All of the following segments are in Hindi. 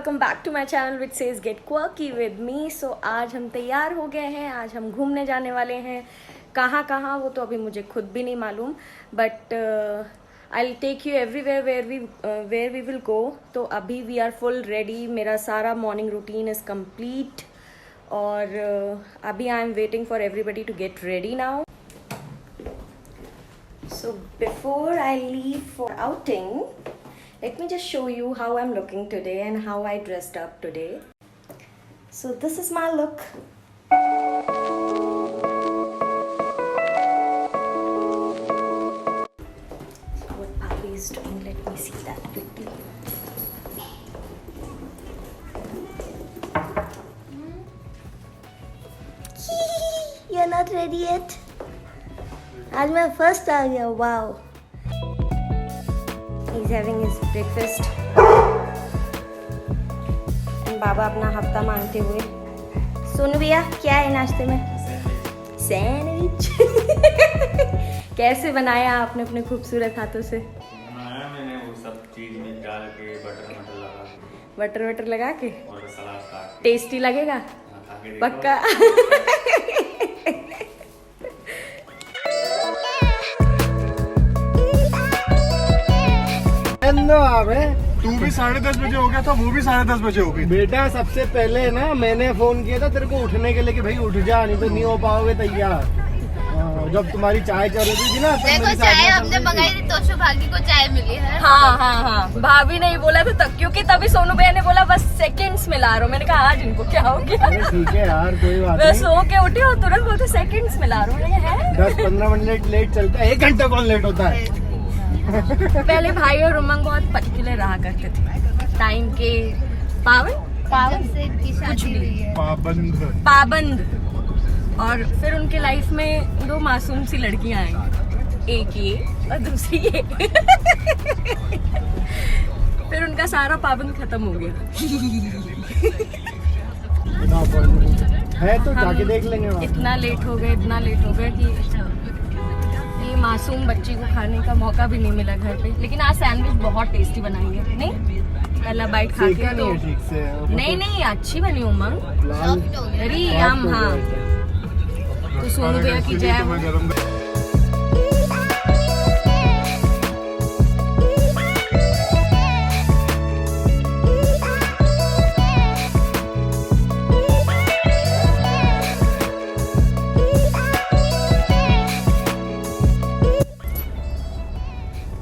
Welcome back to my channel which says get quirky with me. So आज हम तैयार हो गए हैं, आज हम घूमने जाने वाले हैं। कहाँ कहाँ वो तो अभी मुझे खुद भी नहीं मालूम, but I will take you everywhere where we will go. तो अभी वी आर फुल रेडी, मेरा सारा मॉर्निंग रूटीन इज़ कम्प्लीट और अभी I am waiting for everybody to get ready now. So before I leave for outing, let me just show you how I'm looking today and how I dressed up today. So this is my look. So what Bhabhi is doing, let me see that quickly. You're not ready yet? आज मैं फर्स्ट आ गया, wow. He's having his breakfast and बाबा अपना हफ्ता मांगते हुए। सुन भैया, क्या है नाश्ते में? सैंडविच। कैसे बनाया आपने अपने खूबसूरत हाथों से? बनाया मैंने वो सब चीज में डाल के बटर वटर लगा के और सलाद काट के। टेस्टी लगेगा खा के देखो। पक्का। तू भी 10:30 बजे हो गया था, वो भी 10:30 बजे हो गई। बेटा सबसे पहले ना मैंने फोन किया था तेरे को उठने के लिए कि भाई उठ जा, नहीं तो नहीं हो पाओगे तैयार। जब तुम्हारी चाय चल रही थी ना, देखो चाय हमने मंगाई थी, तोशु भागी को चाय मिली है। हाँ, भाभी ने ही बोला था तब, क्योंकि तभी सोनू भैया ने बोला बस सेकंड्स में ला रहा हूँ। मैंने कहा आज इनको क्या हो गया? ठीक है यार, कोई बात मैं नहीं। सो के उठी और तुरंत बोलते सेकंड्स में ला रहा हूँ। 10-15 मिनट लेट चलता है, 1 घंटा कौन लेट होता है? पहले भाई और उमंग बहुत पर्टिकुलर रहा करते थे, टाइम के पाबंद से की शादी हुई है। पाबंद। और फिर उनके लाइफ में 2 मासूम सी लड़कियां आई, एक ये और दूसरी ये। फिर उनका सारा पाबंद खत्म हो गया। है तो जाके देख लेंगे वहाँ। इतना लेट हो गए कि ये मासूम बच्ची को खाने का मौका भी नहीं मिला घर पे। लेकिन आज सैंडविच बहुत टेस्टी बनाई है। नहीं, पहला बाइट खा के तो ठीक से नहीं अच्छी बनी उमंग, सॉफ्ट हो गया। वेरी यम। हाँ, तो सोनू भैया की जय हो।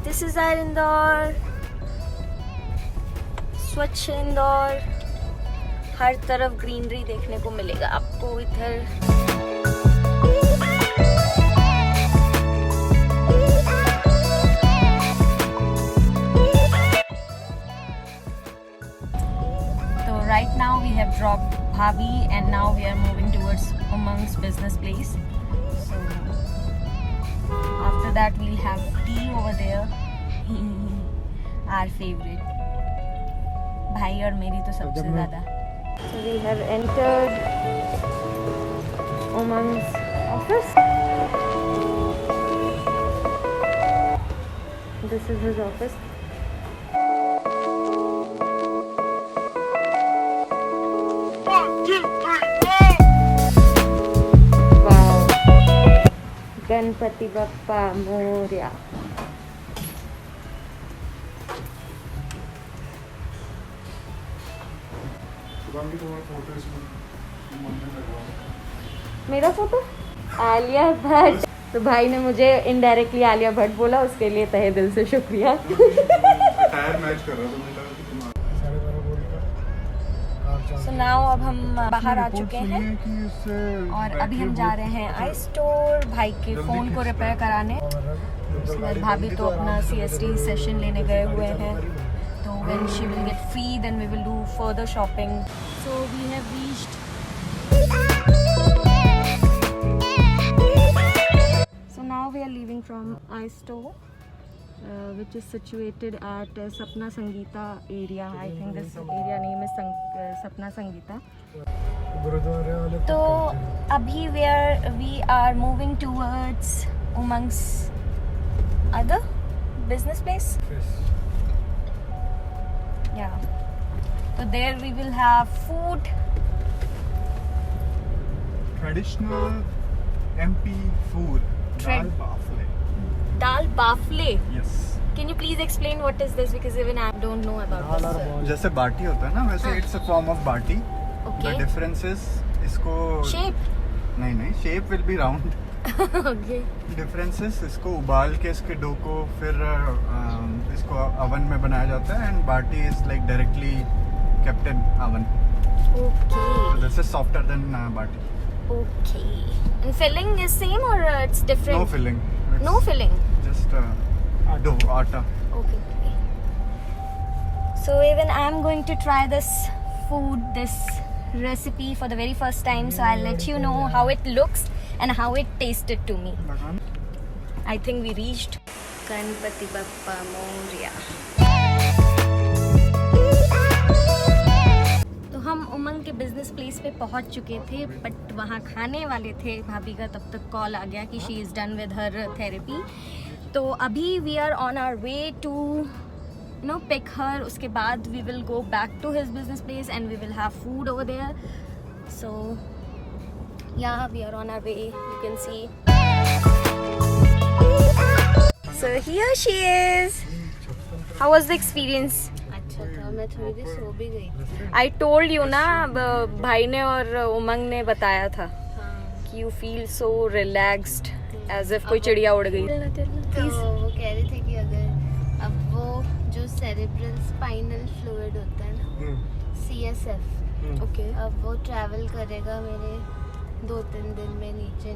This is our इंदौर, स्वच्छ इंदौर। हर तरफ ग्रीनरी देखने को मिलेगा आपको इधर। So right now we have dropped Bhabhi and now we are moving towards Umang's business place. So after that we'll have tea over there. Our favorite. भाई और मेरी तो सबसे ज़्यादा। So we have entered Umang's office. This is his office. Wow. Ganpati Bappa Morya. मेरा फोटो आलिया भट्ट। तो भाई ने मुझे इनडायरेक्टली आलिया भट्ट बोला, उसके लिए तहे दिल से शुक्रिया। So now अब हम बाहर आ चुके हैं और अभी हम जा रहे हैं आई स्टोर भाई के फ़ोन को रिपेयर कराने। उसके बाद भाभी तो अपना CST सेशन लेने गए हुए हैं, तो when she will get free then we will do further shopping. So we have reached. So now we are leaving from iStore, which is situated at Sapna Sangeeta area. I think this area name is Sapna Sangeeta. तो अभी we are moving towards Umang's other business place. Yeah. So there we will have food. Traditional MP food. Trad- Dal bafle. Dal bafle. Yes. Can you please explain what is this? Because even I don't know about दाल और this. बॉल जैसे बाटी होता है ना वैसे it's a form of baati. Okay. The difference is इसको Shape. नहीं shape will be round. Okay. Difference इसको उबाल के इसके डो को फिर इसको अवन में बनाया जाता है and baati is like directly kept in oven. Okay. This is softer than baati. Okay. And filling is same or it's different? No filling. No filling. Just dough atta. Okay. So even I'm going to try this food, this recipe for the very first time. So I'll let you know how it looks and how it tasted to me. I think we reached Ganpati Bappa Moria. तो हम उमंग के बिजनेस प्लेस पे पहुंच चुके थे बट वहाँ खाने वाले थे. भाभी का तब तक कॉल आ गया कि she is done with her therapy. तो अभी we are on our way to pick her. उसके बाद we will go back to his business place and we will have food over there. So yeah, we are on our way, you can see. So here she is. How was the experience? अच्छा था, मैं थोड़ी देर सो भी गई थी. I told you ना, भाई ने और उमंग ने बताया था हाँ. कि you feel so relaxed as if कोई चिड़िया उड़ गई. तो वो कह रहे थे कि अगर अब वो जो सेरेब्रल स्पाइनल फ्लूइड होता है ना, CSF, Okay. अब वो ट्रैवल करेगा मेरे 2-3 दिन में नीचे.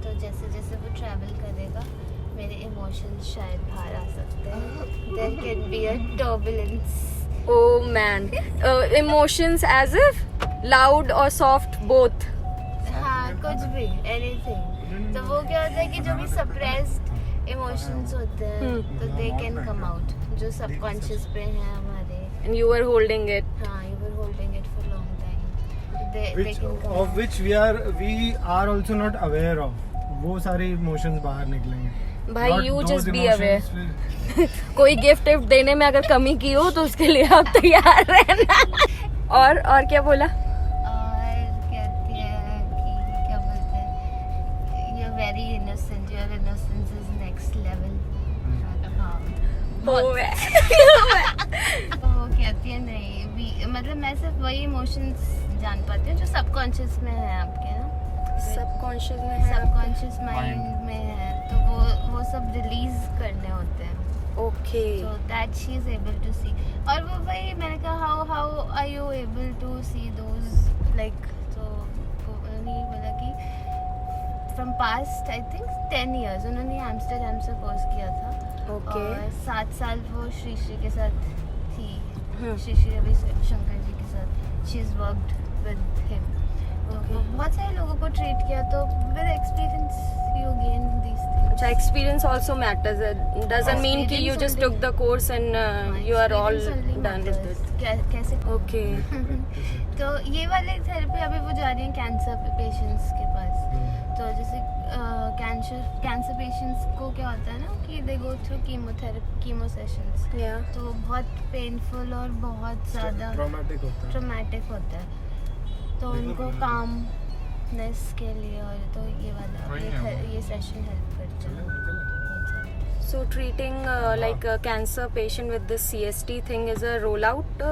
तो जैसे जैसे वो ट्रैवल करेगा मेरे इमोशंस शायद बाहर आ सकते हैं. There can be a turbulence. Oh man. Emotions as if loud or soft both. हाँ, कुछ भी, एनीथिंग. तो वो क्या होता है कि जो भी सप्रेस्ड इमोशंस होते हैं तो दे कैन कम आउट, जो सबकॉन्शियस पे हैं हमारे. And you were holding it. हाँ, you were holding it for long time. They which can come of out. which we are also not aware of. वो सारे इमोशंस बाहर निकलेंगे. भाई Not you those just be emotions aware. will- कोई गिफ्ट देने में अगर कमी की हो तो उसके लिए आप तैयार रहना. और क्या बोला? और कहती है कि क्या बोलते हैं, you're very innocent, your innocence is next level. हाँ. तो वो कहती है नहीं भी, मतलब मैं सिर्फ वही इमोशंस जान पाती हूँ जो सबकॉन्शियस में है आपके ना. सबकॉन्शियस में है. सबकॉन्शियस माइंड में है, तो वो सब रिलीज करने होते हैं. Okay. So that she is able to see. और वो वही मैंने कहा how are you able to see those like, तो उन्होंने बोला कि from past I think 10 years उन्होंने एम्स्टरडैम से कोर्स किया था. Okay. और 7 साल वो श्री के साथ थी. श्री रवि शंकर जी के साथ. she has worked with him. तो बहुत सारे लोगों को ट्रीट किया, तो with experience you gain these things. अच्छा, experience also matters. It doesn't mean कि you just took the course and you are all Experience only done with matters. it. कैसे Okay. तो ये वाले थेरेपी अभी वो जा रही हैं कैंसर पेशेंट्स के पास. तो जैसे कैंसर पेशेंट्स को क्या होता है ना कि they go through chemo sessions. Yeah. तो वो बहुत पेनफुल और बहुत ज़्यादा ट्रॉमेटिक होता है. ट्रॉमेटिक होता है. तो उनको कामनेस के लिए और तो ये वाला ये सेशन हेल्प करता है. So treating like a cancer patient with this CST thing is a rollout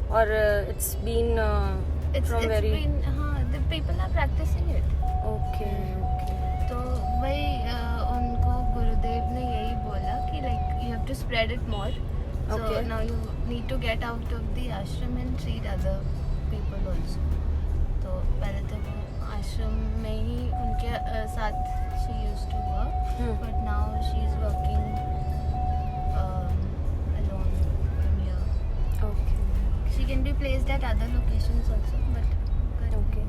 or it's been from very. been, हाँ, the people are practicing it. Okay. तो वही उनको गुरुदेव ने यही बोला कि like you have to spread it more. So Okay. now you need to get out of the ashram and treat other people also. तो पहले तो वो आश्रम में ही उनके साथ she used to work, but now she is working alone from here. Okay. She can be placed at other locations also, but Okay.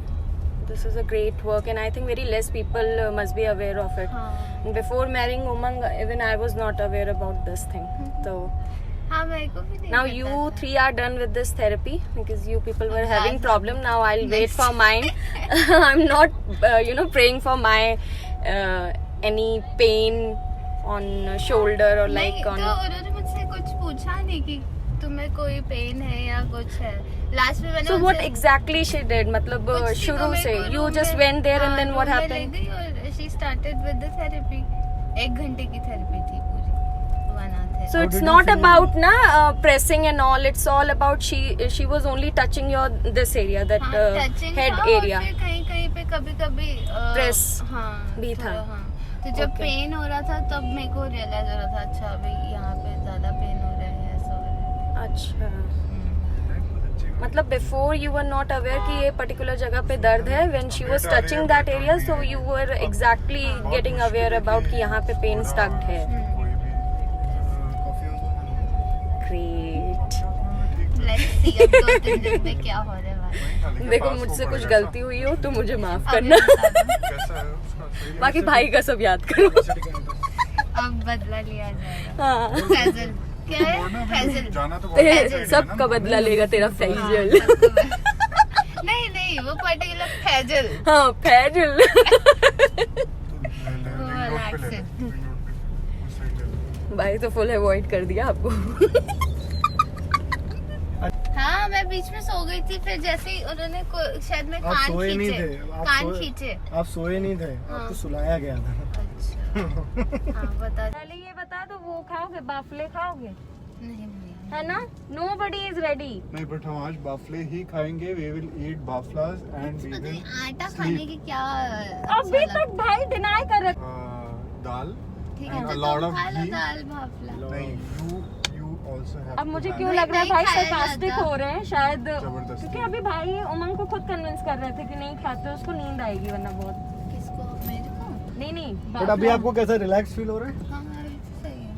This is a great work and I think very less people must be aware of it. हाँ. Before marrying Umang, even I was not aware about this thing. So हाँ, मेरे को भी नहीं now पता you था. 3 are done with this therapy because you people were having glad. problem. Now I'll wait for mine. I'm not praying for my any pain on shoulder or like नहीं, on. तो उन्होंने मुझसे कुछ पूछा नहीं कि तुम्हें कोई पेन है या कुछ है। लास्ट में मैंने So what exactly she did? मतलब शुरू से you just went there and then what happened? She started with the therapy. 1 घंटे की थेरेपी थी पूरी, 1 hour। So it's not about na pressing and all. It's all about she was only touching your this area, that head area. कहीं कहीं पे कभी Press हाँ भी था। हाँ। तो जब Okay. पेन हो रहा था तब मेरे को रियलाइज हो रहा था, अच्छा अभी यहाँ पे ज्यादा पेन हो रहा है, ऐसा हो रहा है। अच्छा, मतलब before you were not aware कि ये particular जगह पे दर्द है. When she was touching that area, so you were exactly getting aware about कि यहाँ पे pain stuck है. Great. Let's see अब 2-3 दिन में क्या हो रहा है भाई। देखो मुझसे कुछ गलती हुई हो तो मुझे माफ करना. बाकी भाई का सब याद करो. अब बदला लिया जाएगा। हाँ. फैजल क्या है? फैजल जाना तो तेरे सबका बदला लेगा तेरा फैजल. नहीं नहीं, वो पर्टिकुलर फैजल। हाँ फैजल. भाई तो फुल अवॉइड कर दिया आपको. हाँ मैं बीच में सो गई थी, फिर जैसे ही उन्होंने शायद मैं आप कान सोए नहीं खींचे, थे, कान खींचे। आप सोए नहीं थे, आपको सुलाया गया था। अच्छा हाँ बता। पहले ये बता दो, वो खाओगे, बाफले खाओगे? नहीं है ना? Nobody is ready. नहीं, बट हम आज बाफले ही खाएंगे. We will eat baflas and we पता will नहीं आटा खाने की क्या अभी अच्छा तक भाई डिनाई कर रहे. दाल. ठीक है and a तो lot तुम of खा लो ghee. दाल भाफला। नहीं, you also have अब to मुझे have क्यों it. लग रहा है भाई नहीं खाया sarcastic जाता। हो रहे हैं शायद, जबरदस्ती। क्योंकि अभी भाई उमंग को खुद कन्विंस कर रहे थे कि नहीं खाते, उसको नींद आएगी वरना बहुत. किसको? मेरे को? नहीं बट अभी आपको कैसा रिलैक्स फील हो रहा है? हाँ अभी तो सही है।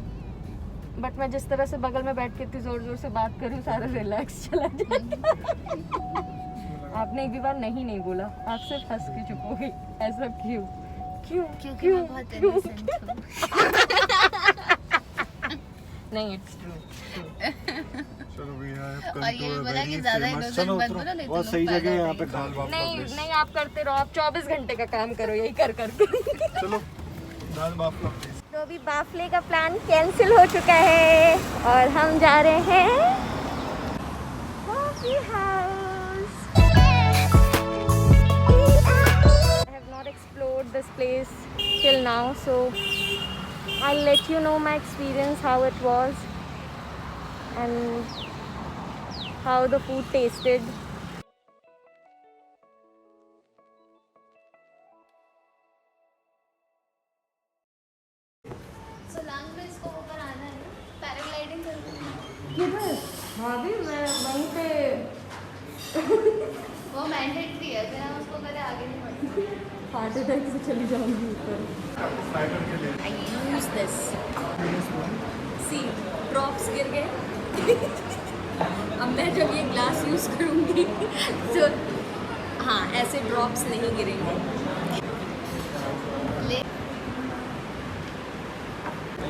बट मैं जिस तरह से बगल में बैठ के इतनी जोर जोर से बात कर रही हूँ, सारा रिलैक्स चला जाता. आपने एक भी बार नहीं बोला, आप सिर्फ हंस के चुप हो गई. ऐसा क्यों? क्योंकि मैं बहुत innocent हूँ। नहीं, इट्स ट्रू. चलो भैया, come और to ये a बोला very कि ज्यादा famous- innocent मत बोलो, नहीं तो बहुत लोग सही पैदा जगह है यहाँ हो पे जाएंगे। दाल बाफला नहीं place। नहीं, आप करते रहो, आप 24 घंटे का काम करो यही कर करके. चलो दाल बाफला please. तो अभी बाफले का प्लान कैंसिल हो चुका है और हम जा रहे हैं coffee house. I have not explored this place till now, so I'll let you know my experience, how it was and how the food tasted. Solang में इसको ऊपर आना है ना, पैराग्लाइडिंग करना किधर? भाभी मैं वहीं पे. वो मैंडेटरी है, फिर हम उसको करें आगे नहीं बढ़ते। हार्ट अटैक से चली जाऊंगी ऊपर. Fry करके ले. I use this. See, drops गिर गए. अब मैं जब ये ग्लास यूज करूंगी तो हाँ ऐसे ड्रॉप्स नहीं गिरेंगे. ले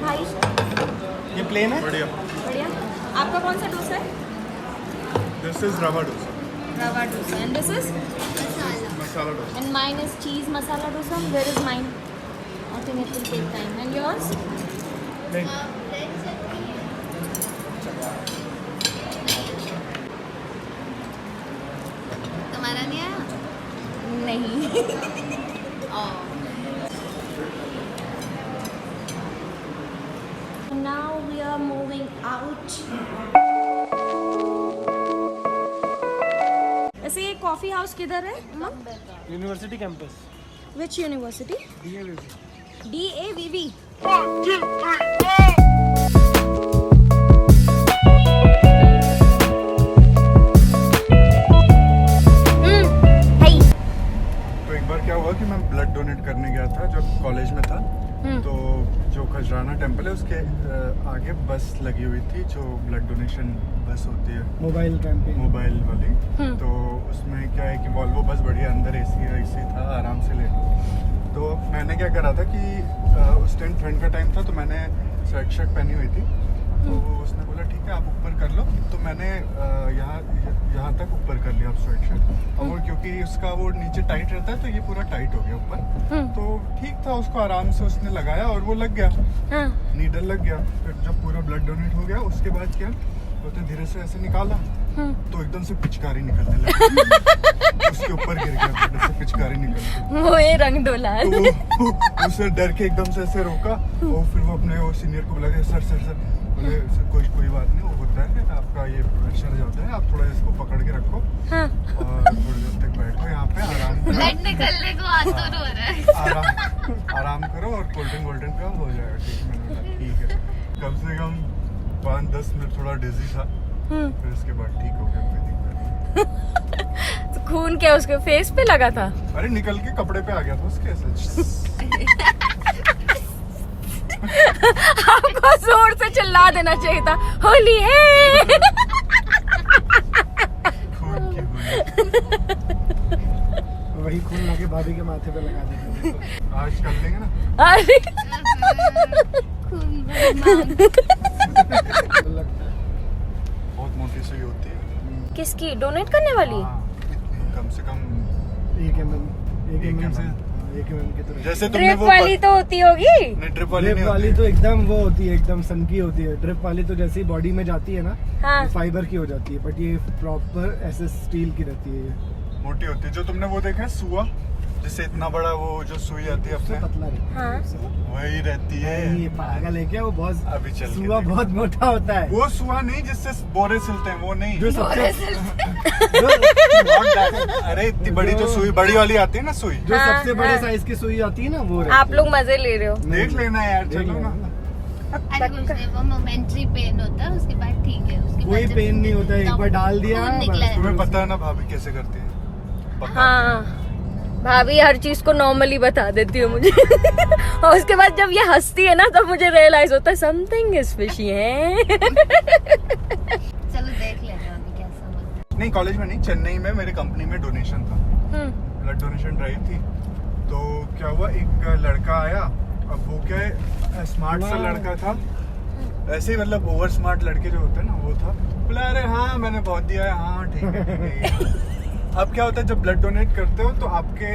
भाई ये प्लेन है? बढ़िया. बढ़िया. आपका कौन सा डोसा है? This is rava dosa. Rava dosa. And this is masala. Masala dosa. And mine is cheese masala dosa. Where is mine? I think it will take time. And yours? Red chutney है। तुम्हारा नहीं आया? नहीं. Now we are moving out. ऐसे ये कॉफी हाउस किधर है? University campus. Which university? DAVV. तो एक बार क्या हुआ कि मैं ब्लड डोनेट करने गया था जब कॉलेज में था. तो जो खजराना टेम्पल है उसके आगे बस लगी हुई थी, जो ब्लड डोनेशन बस होती है, मोबाइल कैंपिंग। मोबाइल वाली. तो उसमें क्या है कि वॉल्वो बस बढ़िया, अंदर एसी था, आराम से ले. तो मैंने क्या करा था कि उस टाइम ठंड का टाइम था, तो मैंने स्वेट शर्ट पहनी हुई थी. तो उसने बोला ठीक है आप ऊपर कर लो. तो मैंने यहाँ तक ऊपर कर लिया स्वेट शर्ट. और क्योंकि उसका वो नीचे टाइट रहता है तो ये पूरा टाइट हो गया ऊपर. तो ठीक था, उसको आराम से उसने लगाया और वो लग गया, नीडल लग गया. फिर जब पूरा ब्लड डोनेट हो गया उसके बाद क्या, बोलते धीरे से ऐसे निकाला तो एकदम से पिचकारी निकलने लगी। उसके ऊपर गिर गया, बेटे से पिचकारी निकल गई। वो ये रंग डोलाल। तो वो उसे डर के एकदम से ऐसे रोका और फिर वो अपने वो सीनियर को बुला के सर बोले सर कोई बात नहीं, वो होता है आपका ये प्रेशर जाता है, आप थोड़ा इसको पकड़ के रखो हाँ। और थोड़ी देर तक बैठो यहाँ पे आराम करो, ब्लड निकलने को आतुर हो रहा है। आराम करो और कोल्ड ड्रिंक पियो, हो जाएगा ठीक। मैंने बोला ठीक है। कम से कम 5-10 मिनट थोड़ा डिजी था, फिर उसके बाद ठीक हो गया, कोई दिक्कत नहीं। तो खून क्या उसके फेस पे लगा था? अरे निकल के कपड़े पे आ गया था उसके ऐसे। आपको जोर से चिल्ला देना चाहिए था, होली है। खून की होली। वही खून लाके भाभी के माथे पे लगा देंगे। आज कर लेंगे ना। अरे खून भरी मांग। लगता है बहुत मोटी सुई होती है। किसकी? डोनेट करने वाली? हाँ, इतनी कम से कम 1 mm से 1 mm की तरह। जैसे तुमने ड्रिप वो वाली तो होती होगी। नहीं, ड्रिप वाली ड्रिप नहीं वाली होती। तो एकदम वो होती है, एकदम सनकी होती है। ड्रिप वाली तो जैसे ही बॉडी में जाती है ना, हाँ। फाइबर की हो जाती है, बट ये प्रॉपर ऐसे स्टील की रहती है। ये मोटी होती है। जो तुमने वो देखा है सुआ, जिससे इतना बड़ा वो जो सुई आती है उससे अपने, पतला रहता हाँ। वही रहती है। है। ये पागल है क्या? वो बहुत अभी चल के सुआ देखो। बहुत मोटा होता है। वो सुआ नहीं जिससे बोरे सिलते हैं, वो नहीं। जो सबसे अरे इतनी बड़ी जो सुई बड़ी वाली आती है ना सुई, जो हाँ, सबसे बड़े हाँ। साइज की सुई आती है ना, वो रहती आप है। लोग मजे ले रहे हो। देख लेना यार, देख चलो लेना। ना। अरे कुछ नहीं, वो मोमेंट्री पेन होता है, उसके बाद ठीक है। उसके बाद कोई जब पेन नहीं होता है, एक बार डाल दिया खून निकला है। तुम्हें पता है ना भाभी कैसे करती है? पता हाँ, भाभी हर चीज को नॉर्मली बता देती है मुझे। और उसके बाद जब ये हंसती है ना, तब मुझे रियलाइज होता है समथिंग इज फिशी है। चलो देख लेते हैं अभी कैसा होता है। नहीं, कॉलेज में नहीं, चेन्नई में मेरे कंपनी में डोनेशन था, ब्लड डोनेशन ड्राइव थी। तो क्या हुआ, एक लड़का आया। अब वो क्या है, स्मार्ट सा लड़का था, ऐसे ही मतलब ओवर स्मार्ट लड़के जो होते हैं ना, वो था। बोला अरे हाँ मैंने बहुत दिया है, हाँ ठीक है ठीक है। अब क्या होता है, जब ब्लड डोनेट करते हो तो आपके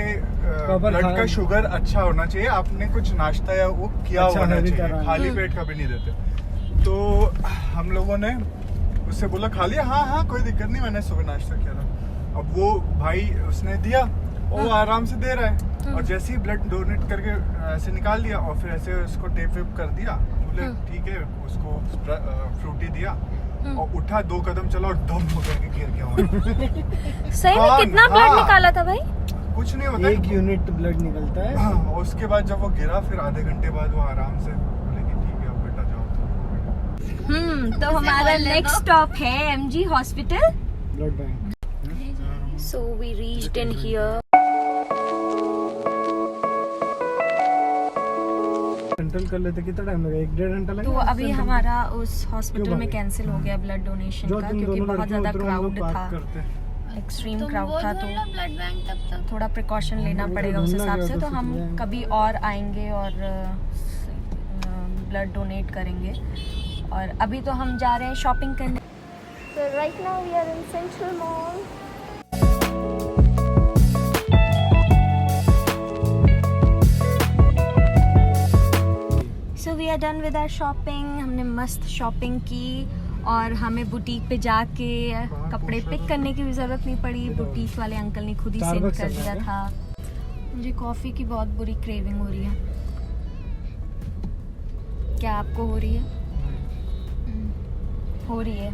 ब्लड का शुगर अच्छा होना चाहिए, आपने कुछ नाश्ता या वो किया अच्छा होना heavy चाहिए, करा है। खाली पेट का भी नहीं देते। तो हम लोगों ने उससे बोला खा लिया, हाँ हाँ कोई दिक्कत नहीं, मैंने सुबह नाश्ता किया था। अब वो भाई उसने दिया और वो आराम से दे रहा है, और जैसे ही ब्लड डोनेट करके ऐसे निकाल लिया और फिर ऐसे उसको टेप वेप कर दिया, बोले ठीक है, उसको फ्रूटी दिया और उठा, 2 कदम चला और दम होकर के गिर गया वहीं। सही में हाँ, कितना ब्लड हाँ। निकाला था भाई? कुछ नहीं होता 1 यूनिट ब्लड निकलता है। हाँ, और उसके बाद जब वो गिरा, फिर आधे घंटे बाद वो आराम से बोले कि ठीक है अब बेटा जाओ। तो हमारा नेक्स्ट स्टॉप है MG hospital. Blood bank. So we reached in here. Control कर लेते कितना टाइम लगेगा? 1-1.5 घंटा लगेगा? तो अभी हमारा उस हॉस्पिटल क्यों में भाई? कैंसिल हो गया ब्लड डोनेशन जो का, तुम क्योंकि दोनों बहुत लड़कियों ज्यादा उतरो, हम लोग क्राउड बात था, करते हैं। एक्सट्रीम तुम क्राउड बोल था, दो तो ना ब्लड बैंक तब तक। थोड़ा प्रिकॉशन लेना लोग पड़ेगा उस ढूंढना हिसाब गया से। तो तो हम सोच रहे हैं। कभी और आएंगे और ब्लड डोनेट करेंगे। और अभी तो हम जा रहे हैं शॉपिंग करने। तो right now we are in central mall. So we are done with our shopping. हमने मस्त शॉपिंग की और हमें बुटीक पे जाके कपड़े पिक करने की भी ज़रूरत नहीं पड़ी। बुटीक वाले अंकल ने खुद ही सेंड Starbucks कर चल दिया रहा था। मुझे कॉफ़ी की बहुत बुरी क्रेविंग हो रही है। क्या आपको हो रही है? हो रही है।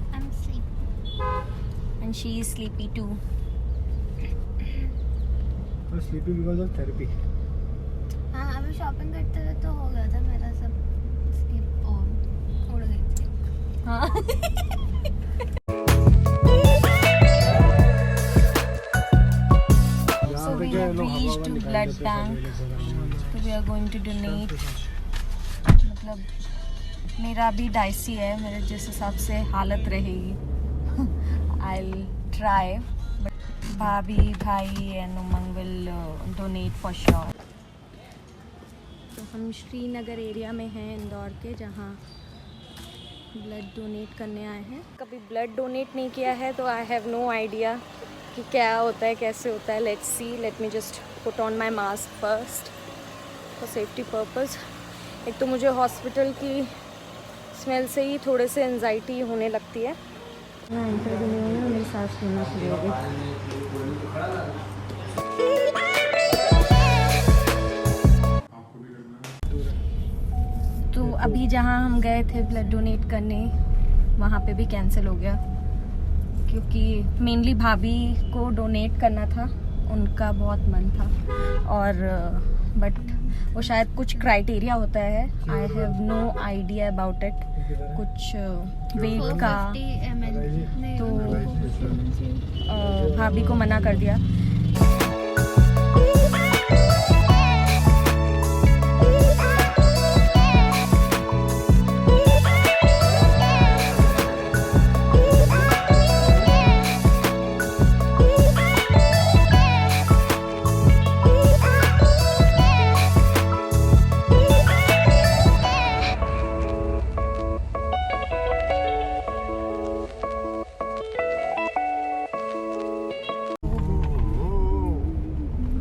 I'm sleepy. And she is sleepy too. Sleepy because of therapy. हाँ, अभी शॉपिंग करते हुए तो हो गया था मेरा सब स्लीप उड़ गई थी। हाँ। So we have reached to blood bank. So we are going to donate. मतलब मेरा भी डाइसी है, मेरे जिस हिसाब से हालत रहेगी। I'll try. But भाभी भाई and Umang will donate for sure. तो हम श्रीनगर एरिया में हैं इंदौर के, जहाँ ब्लड डोनेट करने आए हैं। कभी ब्लड डोनेट नहीं किया है तो आई हैव नो आइडिया कि क्या होता है, कैसे होता है। Let's see. Let me just put on my mask first for safety purpose. एक तो मुझे हॉस्पिटल की स्मेल से ही थोड़े से एंजाइटी होने लगती है। मैं एंटर भी नहीं हुई, मेरी सांस लेना शुरू हो गई। तो अभी जहाँ हम गए थे ब्लड डोनेट करने, वहाँ पे भी कैंसिल हो गया, क्योंकि मेनली भाभी को डोनेट करना था, उनका बहुत मन था। और बट वो शायद कुछ क्राइटेरिया होता है, I have no idea about it, कुछ वेट का, 450 ml तो भाभी को मना कर दिया।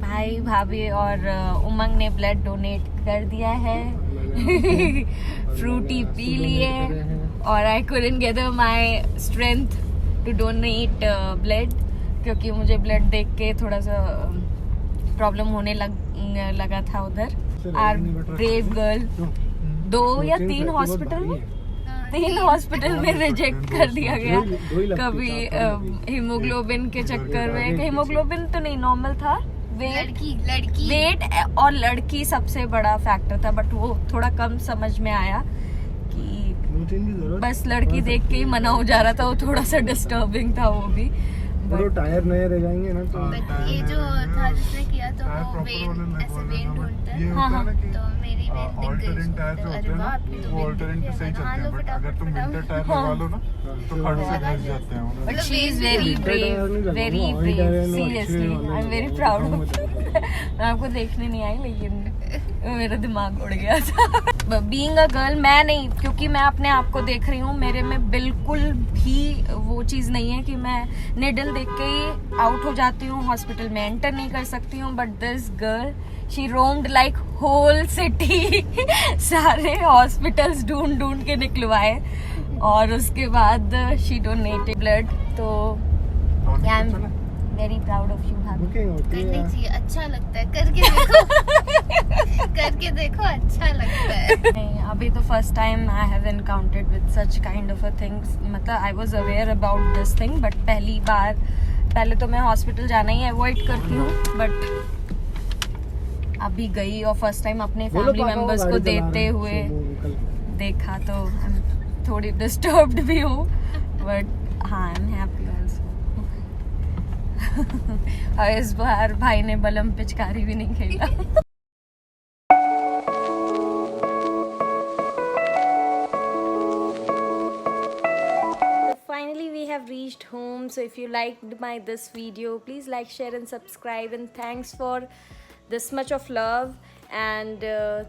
भाई भाभी और उमंग ने ब्लड डोनेट कर दिया है। फ्रूटी पी लिए और I couldn't gather my strength to donate blood, क्योंकि मुझे ब्लड देख के थोड़ा सा प्रॉब्लम होने लगा था उधर। आर ब्रेव गर्ल 2 या 3 हॉस्पिटल में, 3 हॉस्पिटल में रिजेक्ट कर दिया गया। कभी हीमोग्लोबिन के चक्कर में, हीमोग्लोबिन तो नहीं, नॉर्मल था, वेट और लड़की सबसे बड़ा फैक्टर था, बट वो थोड़ा कम समझ में आया कि बस लड़की देख के ही मना हो जा रहा था, वो थोड़ा सा डिस्टर्बिंग था वो भी। टायर नए रह जाएंगे ना तो ये जो था जिसने किया तो वो वेट ऐसे वेट ढूंढता है। हाँ, तो मेरी वेट दिख ऑल्टरनेट टायर जो होते हैं ना, वो ऑल्टरनेट सही चलते हैं, बट अगर तुम विंटर टायर लगा लो ना तो फट से घिस जाते हैं वो। But she is very brave, very brave, seriously I am very proud of. मैं आपको देखने नहीं आई, लेकिन मेरा दिमाग उड़ गया था। बीइंग अ गर्ल, मैं नहीं, क्योंकि मैं अपने आप को देख रही हूँ, मेरे में बिल्कुल भी वो चीज़ नहीं है कि मैं निडल देख के ही आउट हो जाती हूँ, हॉस्पिटल में एंटर नहीं कर सकती हूँ। But this girl, she roamed like whole city, सारे हॉस्पिटल्स ढूंढ के निकलवाए और उसके बाद शी डोनेटेड ब्लड। तो I am very proud of you भाभी। करनी चाहिए, अच्छा लगता है, करके देखो। करके देखो, अच्छा लगता है। नहीं, अभी तो first time I have encountered with such kind of a things. मतलब I was aware about this thing, but पहले तो मैं हॉस्पिटल जाना ही अवॉइड करती हूँ, बट अभी गई और फर्स्ट टाइम अपने फैमिली मेंबर्स को देते हुए देखा, तो थोड़ी डिस्टर्ब्ड भी हूँ, बट हाँ आई एम हैप्पी ऑल्सो। और इस बार भाई ने बलम पिचकारी भी नहीं खेला। Finally we have reached home, so if you liked this video, please like, share and subscribe, and thanks for this much of love, and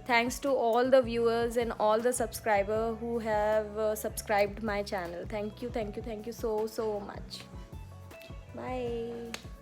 thanks to all the viewers and all the subscribers who have subscribed my channel. Thank you so much. Bye.